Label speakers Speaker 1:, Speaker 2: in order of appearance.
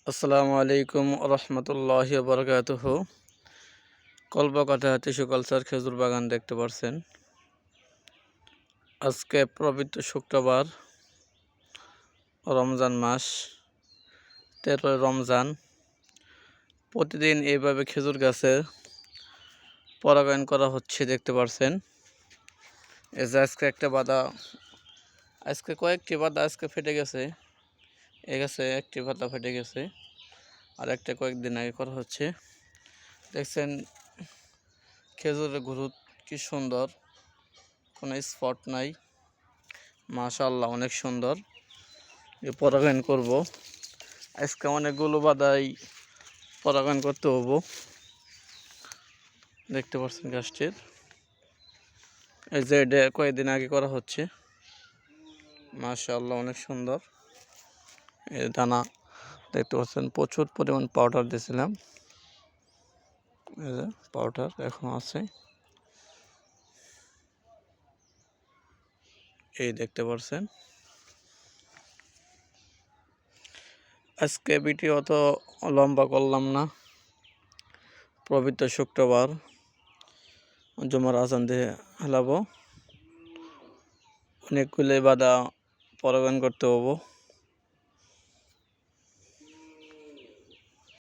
Speaker 1: আসসালামু আলাইকুম রহমতুল্লাহি বারকাতুহ। কল্পকাঠা টিস্যু কালচার খেজুর বাগান দেখতে পাচ্ছেন। আজকে পবিত্র শুক্রবার, রমজান মাস, 13 রমজান। প্রতিদিন এইভাবে খেজুর গাছে পরাগায়ন করা হচ্ছে দেখতে পাচ্ছেন। এই যে আজকে একটা বাদা, আজকে কয়েকটি বাদা আজকে ফেটে গেছে। এ গাছে একটি পাতা ফেটে গেছে, আর একটা কয়েকদিন আগে করা হচ্ছে। দেখছেন খেজুরের গ্রোথ কি সুন্দর, কোনো স্পট নাই। মাশাআল্লাহ, অনেক সুন্দর। পরাগায়ন করব আজকে, অনেকগুলো বাদাই পরাগায়ন করতে হবো। দেখতে পাচ্ছেন গাছটির, এই যে এটা কয়েকদিন আগে করা হচ্ছে। মাশাআল্লাহ, অনেক সুন্দর। এই দানা দেখতে পাচ্ছেন, প্রচুর পরিমাণ পাউডার দিয়েছিলাম। এই যে পাউডার এখনো আছে, এই দেখতে পাচ্ছেন। আজকে ভিডিও অত লম্বা করলাম না। পবিত্র শুক্রবার, জুমার আজান দিয়ে হেলাবো। অনেকগুলো বাদা পরাগায়ন করতে হবো।